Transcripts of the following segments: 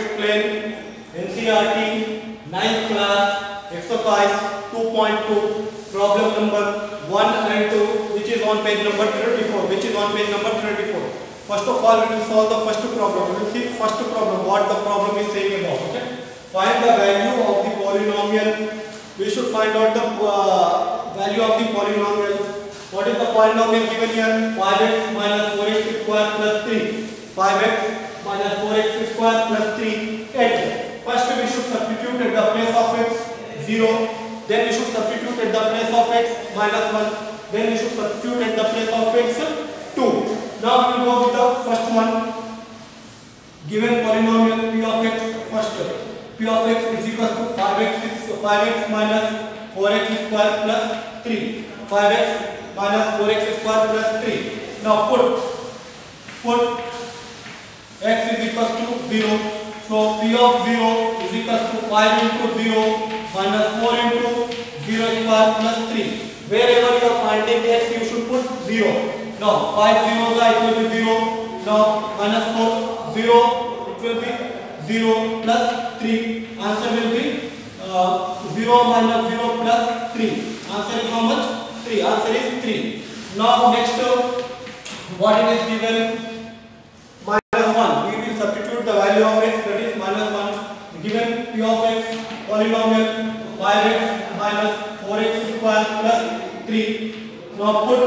explain NCERT 9th class exercise 2.2 problem number 1 and 2 which is on page number 34. First of all we will solve the first problem. We will see first problem what the problem is saying about. Okay, find the value of the polynomial. We should find out the value of the polynomial. What is the polynomial given here? 5x minus 4x square plus 3. 5x minus 4x square plus 3, 8. First we should substitute at the place of x 0. Then we should substitute at the place of x minus 1. Then we should substitute at the place of x 2. Now we will go with the first one. Given polynomial p of x, first p of x is equal to 5x minus 4x square plus 3. 5x minus 4x square plus 3. Now put x is equal to 0. So p of 0 is equal to 5 into 0 minus 4 into 0 square plus 3. Wherever you are finding x, you should put 0. Now 5 zeros are equal to 0. Now minus 4, 0, it will be 0 plus 3. Answer will be 0 minus 0 plus 3. Answer is how much? 3. Answer is 3. Now next, what it is given? Minus 1. We will substitute the value of x, that is minus 1. Given p of x polynomial 5x minus 4x square plus 3. Now put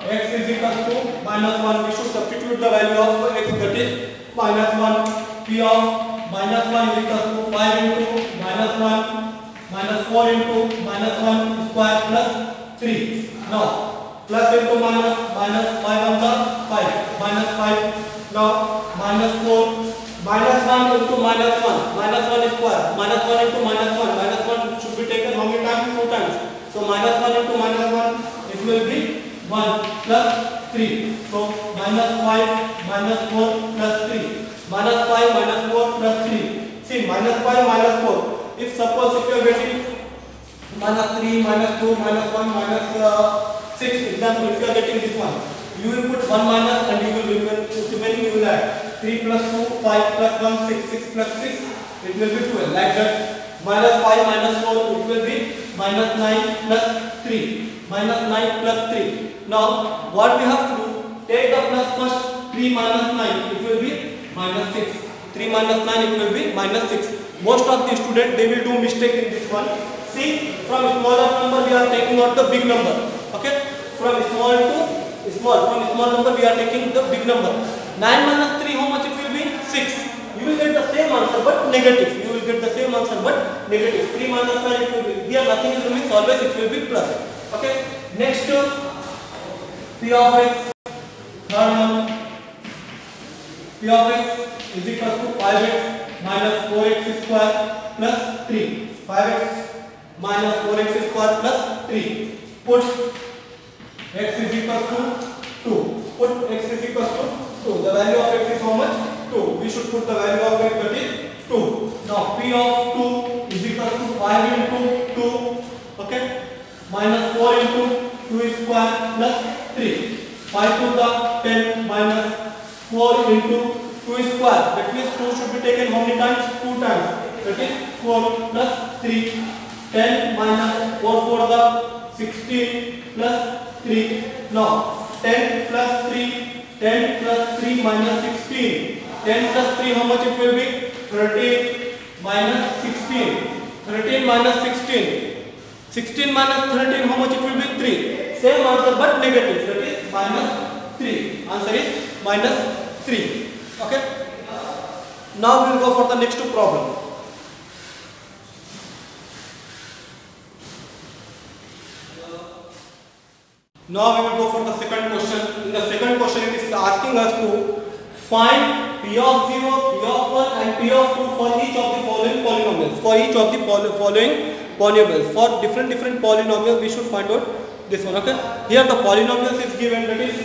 x is equal to minus 1. We should substitute the value of x, that is minus 1. P of minus 1 is equal to 5 into minus 1 minus 4 into minus 1 square plus 3. Now plus into minus 5 on the 5 minus 5. Now minus 4 minus 1 into minus 1 minus 1 square minus 1 into minus 1 minus 1 should be taken how many times? 2 times. So minus 1 into minus 1 it will be 1 plus 3. So minus 5 minus 4 plus 3. Minus 5 minus 4 plus 3. See, minus 5 minus 4. If suppose if you are getting minus 3 minus 2 minus 1 minus 6, example, if you are getting this one, you will put 1 minus and you will remaining you will add 3 plus 2 5 plus 1 6 6 plus 6 it will be 12, like that. Minus 5 minus 4 it will be minus 9 plus 3. Minus 9 plus 3. Now what we have to do, take the plus first. 3 minus 9 it will be minus 6. 3 minus 9 it will be minus 6. Most of the students they will do mistake in this one. See, from smaller number we are taking out the big number. Okay, from small to small. From small number we are taking the big number. 9 minus 3 how much it will be? 6. You will get the same answer but negative. You will get the same answer but negative. 3 minus 9 it will be. Here nothing is remains, always it will be plus. Okay. Next, p of x, third one. P of x is equal to 5x minus 4x square plus 3. 5x minus 4x square plus 3. Put x is equal to 2. Put x is equal to 2. The value of x is how much? 2. We should put the value of x, that is 2. Now p of 2 is equal to 5 into 2. Okay. Minus 4 into 2 square plus 3. 5 to the 10 minus 4 into 2 square. That means 2 should be taken how many times? 2 times. That is 4 plus 3. 10 minus 4 for the 16 plus 3. Now 10 plus 3. 10 plus 3 minus 16. 10 plus 3 how much it will be? 13 minus 16. 13 minus 16. 16 minus 13 how much it will be? 3. Same answer but negative, that is minus 3. Answer is minus 3. Okay. Now we will go for the next problem. Now we will go for the second question. In the second question it is asking us to find p of 0, p of 1 and p of 2 for each of the following polynomials. For each of the following polynomials. For different polynomials we should find out this one. Okay. Here the polynomials is given, that is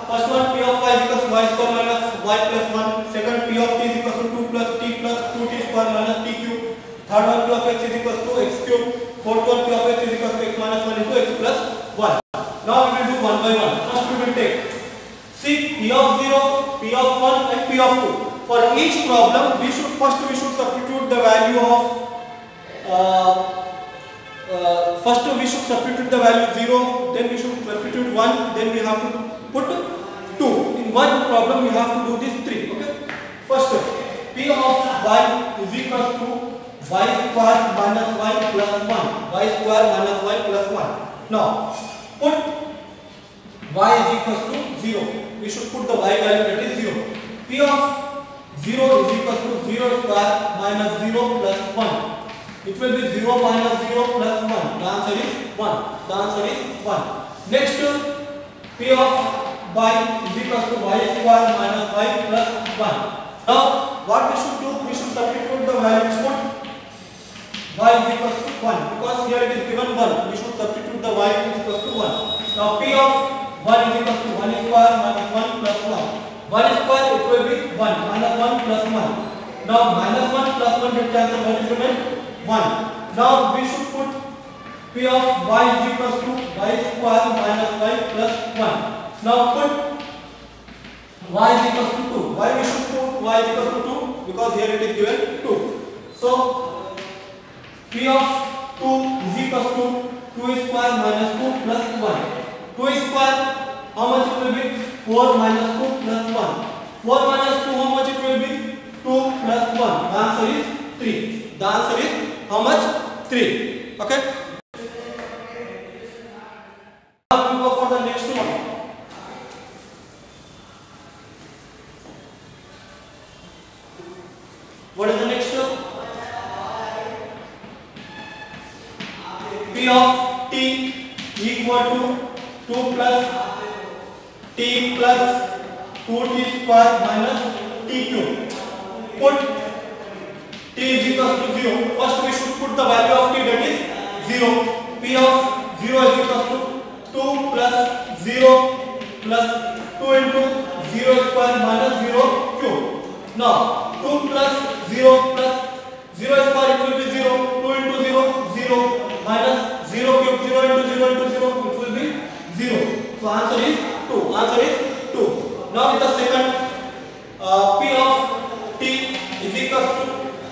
first one p of y is equal to y square minus y plus 1. Second p of t is equal to 2 plus t plus 2t square minus t cube. Third one p of x is equal to x cube. Fourth one p of x is equal to x minus 1 into x plus 1. Now we will do one by one. First we will take, see, p of 0, p of 1 and p of 2. For each problem we should substitute the value of first we should substitute the value 0, then we should substitute 1, then we have to put 2. In one problem we have to do this 3. Okay. First, P of y is equal to y square minus y plus 1. Y square minus y plus 1. Now, put y is equal to 0. We should put the y value, that is 0. P of 0 is equal to 0 square minus 0 plus 1. It will be 0 minus 0 plus 1. The answer is 1. The answer is 1. Next, P of y is equal to y square minus y plus 1. Now, what we should do? We should substitute the values. Put y is equal to 1. Because here it is given 1. We should substitute the y is equal to 1. Now, P of 1 is equal to 1 square minus 1 plus 1. 1 square, it will be 1. Minus 1 plus 1. Now, minus 1 plus 1 will cancel. What is remain? 1. Now we should put P of y is equal to y square minus y plus 1. Now put y is equal to 2. Why we should put y is equal to 2? Because here it is given 2. So P of 2 is equal to 2 square minus 2 plus 1. 2 square, how much it will be? 4 minus 2 plus 1. 4 minus 2, how much it will be? 2 plus 1. The answer is 3. The answer is how much? 3. Okay. Now we go for the next one. What is the next one? P of t equal to 2 plus t plus 2t square minus t cube. Put t is equal to 0. First we should put the value of t, that is 0. P of 0 is equal to 2 plus 0 plus 2 into 0 square minus 0 cube. Now 2 plus 0 plus 0 square, it will be 0. 2 into 0, 0 minus 0 cube, 0 into 0 into 0, it will be 0. So answer is 2. Answer is 2. Now the second, P of t is equal to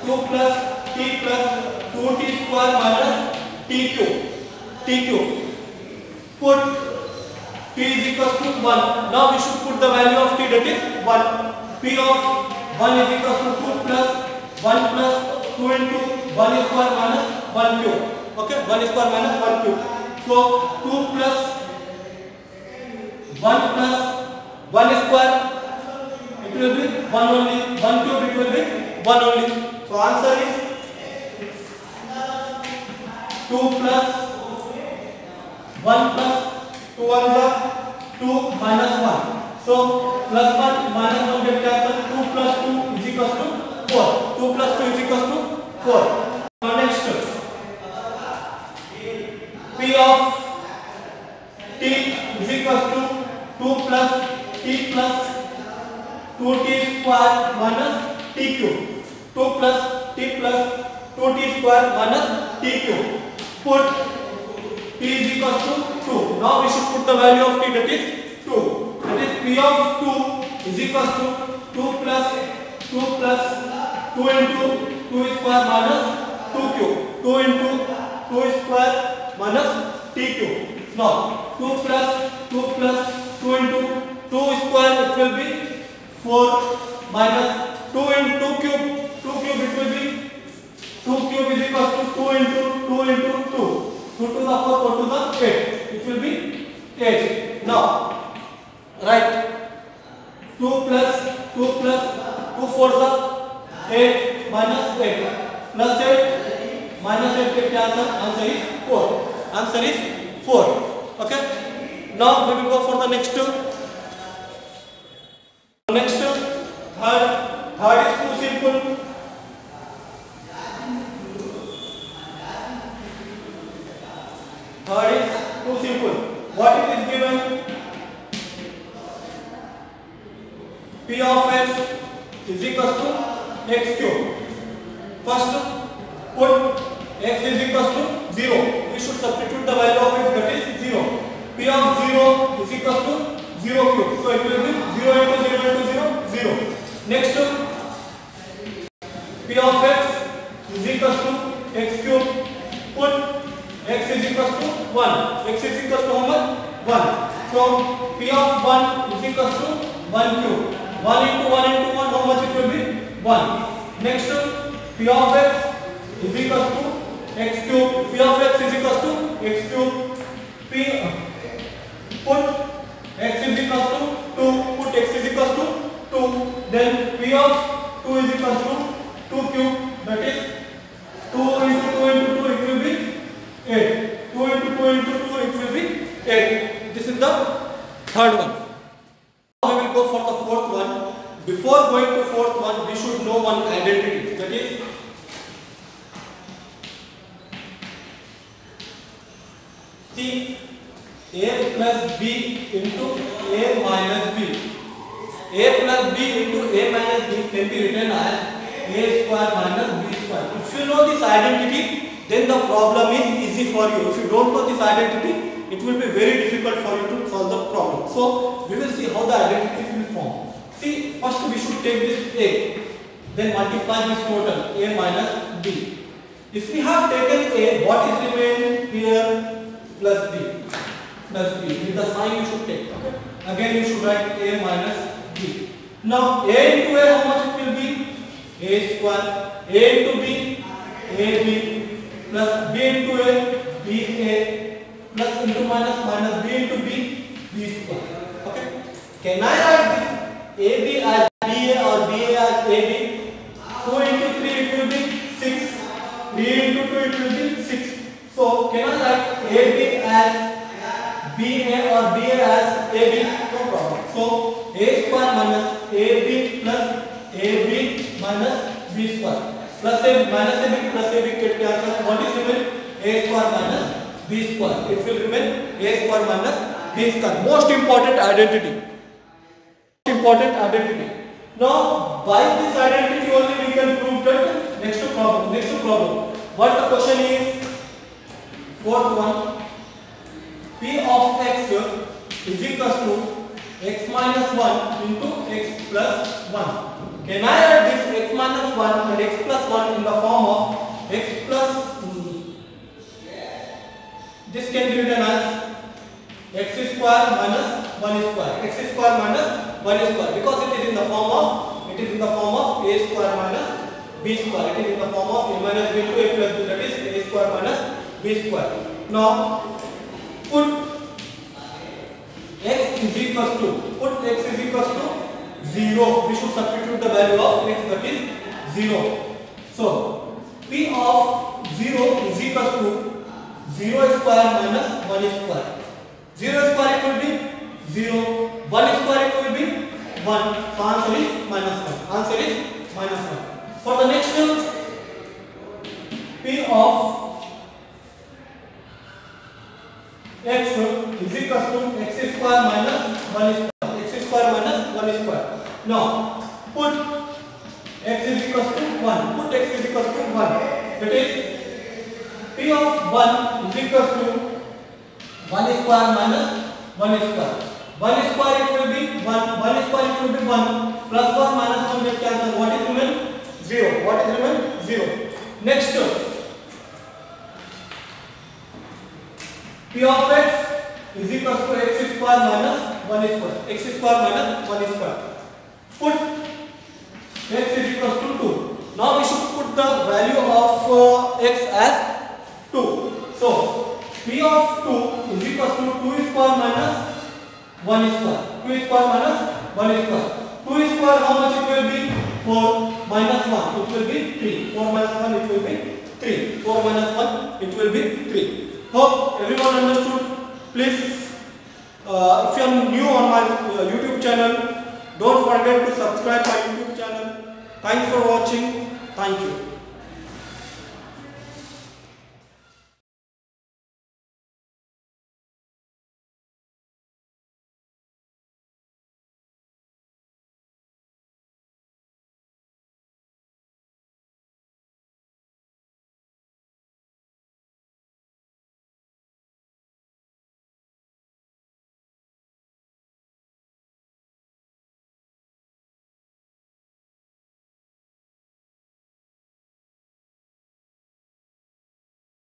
2 plus t plus 2t square minus t cube. T cube. Put t is equal to 1. Now we should put the value of t, that is 1. P of 1 is equal to 2 plus 1 plus 2 into 1 square minus 1 cube. Okay, 1 square minus 1 cube. So 2 plus 1 plus 1 square, it will be 1 only. 1 cube, it will be 1 only. So answer is 2 plus 1 plus 2 1 is 2 minus 1. So plus 1 minus 1 get cancelled. 2 plus 2 is equal to 4. 2 plus 2 is equal to 4. Now next, P of t is equal to 2 plus t plus 2t square minus t cube. 2 plus t plus 2t square minus t cube. Put t is equal to 2. Now we should put the value of t, that is 2. That is P of 2 is equal to 2 plus 2 into 2 square minus 2 cube. 2 into 2 square minus t cube. Now 2 plus 2 into 2 square, it will be 4 minus 2 into 2 cube. 2 cube, it will be 2 cube is equal to 2 into 2. 2 to the 4, 4 to the 8. It will be 8. Now write 2 plus 2 4 the 8 minus 8 plus 8 minus 8 get cancel. Answer is 4. Answer is 4. Okay. Now we will go for the next two. Next third is too simple. Third is too simple. What it is given? P of x is equal to x cube. First, put x is equal to 0. We should substitute the value of x, that is 0. P of 0 is equal to 0 cube. So it will be 0 into 0 into 0, 0. Next, P of x is equals to x cube. Put x is equals to 1. X is equals to how much? 1. So P of 1 is equals to 1 cube. 1 into 1 into 1, how much it will be? 1. Next, P of x is equals to x cube. P of x is equals to x cube. Put x is equals to 2. Put x is equals to 2. Then P of 2 is equals to 2 cube. That is 2 into 2 into 2, it will be 8. 2 into 2 into 2, it will be 8. This is the third one. Now we will go for the fourth one. Before going to fourth one, we should know one identity. That is see a plus b into a minus b. A plus b into a minus b can be written as a square minus b square. If you know this identity, then the problem is easy for you. If you don't know this identity, it will be very difficult for you to solve the problem. So we will see how the identities will form. See, first we should take this a, then multiply this total a minus b. If we have taken a, what is remain here? Plus b. Plus b. With the sign you should take. Okay. Again you should write a minus b. Now a into a, how much it will be? A square. A into b, ab, plus b into a, ba, plus into minus, minus b into b, b square. Okay. Can I write this ab as ba or ba as ab? 2 into 3 it will be 6. 3 into 2 it will be 6. So can I write ab as ba or ba as ab? No problem. So a square minus ab plus ab minus b square. Plus a minus ab plus ab get cancelled. What is remain? A square minus b square. It will remain a square minus b square. Most important identity. Important identity. Now by this identity only we can prove that next problem. Next problem. What the question is? Fourth one. P of x is equals to x minus 1 into x plus 1. Can I write this x minus 1 and x plus 1 in the form of x plus this can be written as x square minus 1 square. X square minus 1 square, because it is in the form of a square minus b square. It is in the form of a minus b into a plus b, that is a square minus b square. Now put x is equals to 0. We should substitute the value of x, that is 0. So P of 0 is equals to 0 square minus 1 square. 0 square it will be 0. 1 square it will be 1. So answer is minus 1. Answer is minus 1. For the next P of x is equals to x square minus 1 square. X square minus 1 square. Now put x is equals to 1. Put x is equals to 1. That is P of 1 is equals to 1 square minus 1 square. 1 square it will be 1. 1 square it will be 1. Plus 1 minus 1 get cancelled. What is remain? 0. What is remain? 0. Next, P of x is equals to x square minus 1 square. X square minus 1 square. Put x is equals to 2. Now we should put the value of x as 2. So P of 2 is equals to 2 square minus 1 square. 2 square minus 1 square. 2 square how much it will be? 4 minus 1 it will be 3. 4 minus 1 it will be 3. 4 minus 1 it will be 3. Hope everyone understood. Please, if you are new on my YouTube channel, don't forget to subscribe my YouTube channel. Thanks for watching. Thank you.